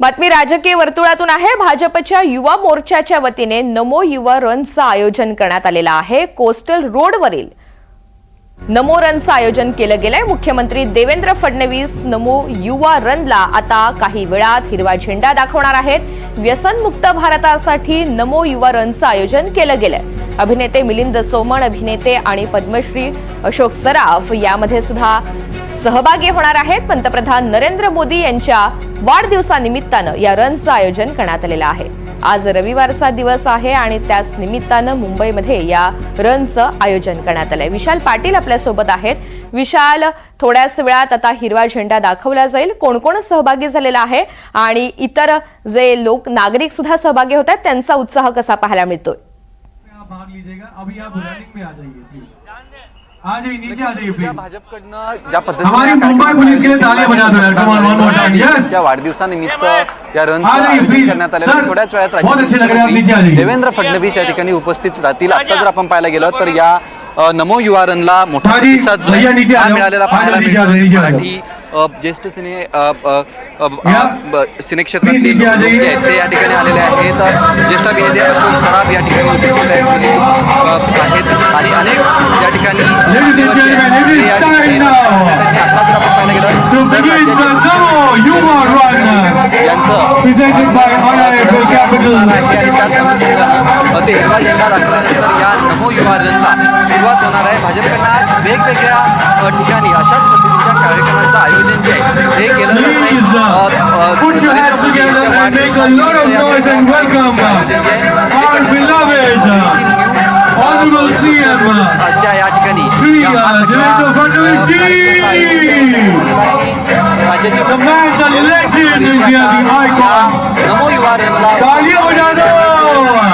बातमी राजकीय वर्तुळातून आहे। भाजपच्या युवा मोर्चाच्या वतीने नमो युवा रनचं आयोजन करण्यात आलेलं आहे। कोस्टल रोडवरील नमो रनचं आयोजन केलं गेलंय। मुख्यमंत्री देवेंद्र फडणवीस नमो युवा रनला आता काही वेळात हिरवा झेंडा दाखवणार आहेत। व्यसनमुक्त भारतासाठी नमो युवा रनचं आयोजन केलं गेलंय। अभिनेते मिलिंद सोमण, अभिनेते आणि पद्मश्री अशोक सराफ यामध्ये सुद्धा सहभागी होणार आहेत। पंतप्रधान नरेंद्र मोदी यांच्या वाढदिवसानिमित्तानं या रनचं आयोजन करण्यात आलेलं आहे। आज रविवारचा दिवस आहे आणि त्याच निमित्तानं मुंबईमध्ये या रनचं आयोजन करण्यात आलंय। विशाल पाटील आपल्या सोबत आहेत। विशाल, थोड्याच वेळात आता हिरवा झेंडा दाखवला जाईल। कोण कोण सहभागी झालेला आहे आणि इतर जे लोक नागरिक सुद्धा सहभागी होत आहेत त्यांचा उत्साह कसा पाहायला मिळतोय? भाग लीजिएगा, अभी आप रनिंग में आ जाइए प्लीज। आ जाइए, नीचे आ जाइए प्लीज। भाजपकडनं ज्या पद्धतीने हमारी मुंबई पुलिस के लिए तालियां बजा दो यार। Come on, one more time. Yes, त्या वाढदिवसानिमित्त या रनचं आ जाइए आयोजन प्लीज। करण्यात आलेलं सर, आहे। थोड्याच वेळात बहुत अच्छे लग रहे हैं, आप नीचे आ जाइए। देवेंद्र फडणवीस या ठिकाणी उपस्थित राहतील। आता जर आपण पाहायला गेलो तर या नमो युवा रनला मोठा हाजी, प्रतिसाद जो भैया नीचे आ हा जाओ। मिळालेला पाहायला नीचे आ जाओ, मिळतोय। नीचे आ जाओ। मराठी ज्येष्ठ सिने या, क्षेत्रातले नीचे आ लोक जे जाइए। आहेत ते या ठिकाणी आलेले आहेत। ज्येष्ठ अभिनेते अशोक सराफ या ठिकाणी उपस्थित आहेत आणि अनेक या ठिकाणी मान्यवर जे आहेत ते या ठिकाणी आता जर आपण पाहायला गेलं To begin the Namo Yuva Run, यांचं presented by Honorable Capital. आणि त्याच अनुषंगानं ते हिरवा झेंडा दाखवल्यानंतर या नमो युवा रनला सुरुवात होणार आहे। भाजपकडनं आज वेगवेगळ्या ठिकाणी अशाच पद्धतीच्या कार्यक्रमांचं आयोजन जे आहे हे केलं जात Put your hands together and make a lot of noise and welcome our beloved Honorable CM ज्या या ठिकाणी Shri Devendra Fadnavis ji. राज्याचे The man, the legend, India, the icon. नमो युवा रनला तालियां बजा दो.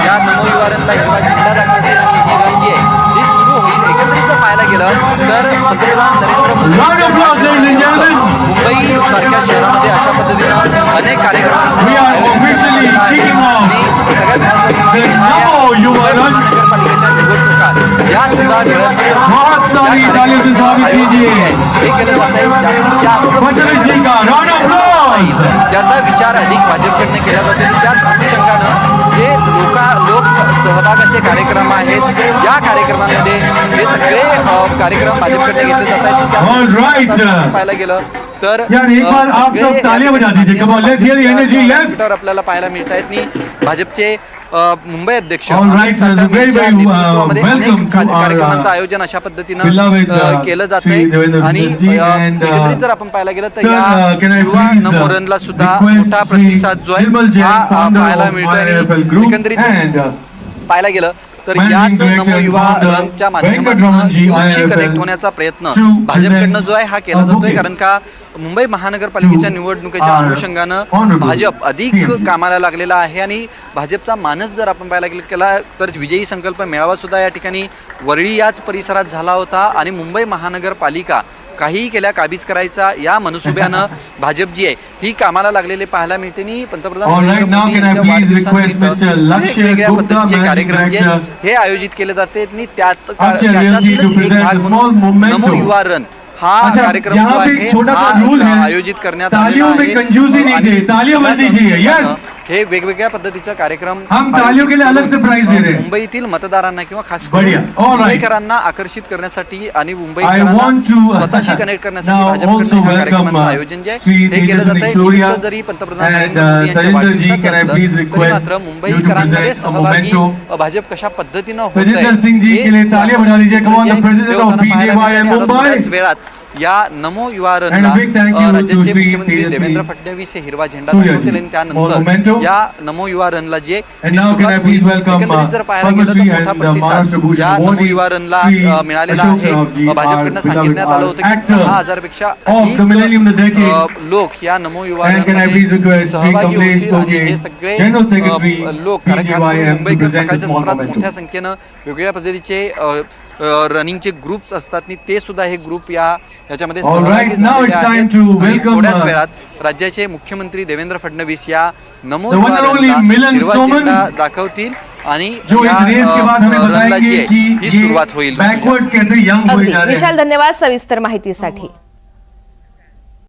या नमो युवा रनला हिरवा झेंडा दाखवतील आणि ही रन जी आहे ही सुरू होईल। एकंदरीत जर पाहायला गेलं तर पंतप्रधान Narendra Modi Round of applause, ladies and gentlemen. Mumbai सारख्या शहरामध्ये अशा पद्धतीनं अनेक कार्यक्रमांचं We are आयोजन officially करण्यात आलेलं kicking आहे। off आणि सगळ्यात the Namo Yuva Run. महानगरपालिकेच्या निवडणुका या सुद्धा डोळ्यासमोर बहुत सारी तालियों से स्वागत कीजिए हे केलं जात आहे। जास्तीत जास्त फडणवीस जी का round of applause. त्याचा विचार अधिक भाजपकडनं केला जातो आणि त्याच अनुषंगानं जे लोक सहभागाचे कार्यक्रम आहेत या कार्यक्रमांमध्ये हे सगळे कार्यक्रम भाजपकडनं घेतले जात आहेत। All right. पाहायला गेलं तर यार एक बार आप सब तालियां बजा दीजिए। Come on, let's hear the energy. Yes. Twitter आपल्याला पाहायला मिळत आहेत आणि भाजपचे मुंबई अध्यक्ष All right, Amit sir. साठम Very, यांच्या very, नेतृत्वामध्ये welcome अनेक to our, कार्यक्रमांचं आयोजन अशा पद्धतीनं beloved, केलं जात Shri Devendra आहे। आणि Fadnavis ji and, एकंदरीत जर आपण पाहायला गेलं तर sir, या can I युवा please, नमो रनला सुद्धा request मोठा Shri प्रतिसाद जो Nirmal आहे Jain, हा founder पाहायला of मिळतोय। IIFL आणि Group, एकंदरीत and पाहायला गेलं तर Managing याच Director नमो युवा founder रनच्या Venkatraman माध्यमातून ji, युथशी IIFL, कनेक्ट होण्याचा प्रयत्न to भाजपकडनं present जो आहे हा केला a जातोय। bouquet कारण का मुंबई महानगरपालिकेच्या to निवडणुकीच्या our अनुषंगानं honorable भाजप अधिक CM. कामाला लागलेला आहे आणि भाजपचा मानस जर आपण पाहायला गेला तर विजयी संकल्प मेळावा सुद्धा या ठिकाणी वरळी याच परिसरात झाला होता आणि मुंबई महानगरपालिका काहीही केल्या काबीज करायचा या मनसुब्यानं भाजप जी आहे ही कामाला लागलेले पाहायला मिळते। आणि पंतप्रधान All right, Narendra now Modi can I यांच्या please request वाढदिवसानिमित्त Mr. Lakshya वेगवेगळ्या Gupta, पद्धतीचे Managing कार्यक्रम जे Director, आहेत हे आयोजित केले जाते आणि Akshay त्याच्यातीलच Realty to एक present भाग a small म्हणून memento. नमो युवा रन हा अच्छा, कार्यक्रम यहाँ जो पे आहे एक छोटा सा हा रूल है। आयोजित करण्यात आलेला तालियों में आहे। कंजूसी नहीं आणि चाहिए, तालियां बजनी चाहिए। Yes. हे वेगवेगळ्या पद्धतीचा कार्यक्रम हम तालियों के लिए अलग से प्राइस दे रहे हैं। मुंबईतील मतदारांना किंवा खास बढ़िया, all right. मुंबईकरांना आकर्षित करण्यासाठी आणि I मुंबईकरांना want to स्वतःशी कनेक्ट करण्यासाठी now भाजपकडनं also ह्या कार्यक्रमांचं welcome, आयोजन जे आहे Shri हे केलं Tejaswini जातंय। Surya निमित्त जरी पंतप्रधान and, नरेंद्र मोदी यांच्या Tajendra ji, वाढदिवसाचं can I असलं please तरी request मात्र you to मुंबईकरांमध्ये present a सहभागी memento. भाजप कशा पद्धतीनं होत Tajendra Singh जी के लिए तालियां बजा दीजिए। Come on, the president of BJY Mumbai. थोड्याच वेळात या नमो युवा And रनला a big thank you to राज्याचे Shri मुख्यमंत्री Tejaswini देवेंद्र फडणवीस हे हिरवा झेंडा Surya दाखवतील ji. आणि त्यानंतर Memento. या नमो युवा रनला जे And now can I please welcome एकंदरीत जर पाहायला गेलं तर Padma Shri मोठा and प्रतिसाद Maharashtra Bhushan या Awardee नमो युवा रनला Shri मिळालेला Ashok आहे। Saraaf ji, भाजपकडनं our सांगितण्यात आलं होतं beloved की actor 10,000पेक्षा of the millennium, the decade. लोक या नमो युवा And can I please रनमध्ये request Shri सहभागी Kamlesh होतील आणि Toge, हे सगळे General Secretary, लोक कारण खास करून BJYM, to Mumbaikar present a सकाळच्या small सत्रात memento. मोठ्या संख्येनं वेगवेगळ्या पद्धतीचे रनिंगचे ग्रुप्स असतात आणि ते सुद्धा हे ग्रुप याच्यामध्ये All सहभागी right, now झालेले it's time आहेत। to आणि welcome, थोड्याच वेळात राज्याचे मुख्यमंत्री देवेंद्र फडणवीस या नमो The one युवा and only रनला Milan हिरवा Soman, झेंडा दाखवतील आणि जो या इस रेस के बाद हमें रनला जी बताएंगे आहे, कि ही ये सुरुवात होईल। बैकवर्ड्स कैसे यंग हो अगदी जा रहे हैं। विशाल, धन्यवाद सविस्तर माहितीसाठी।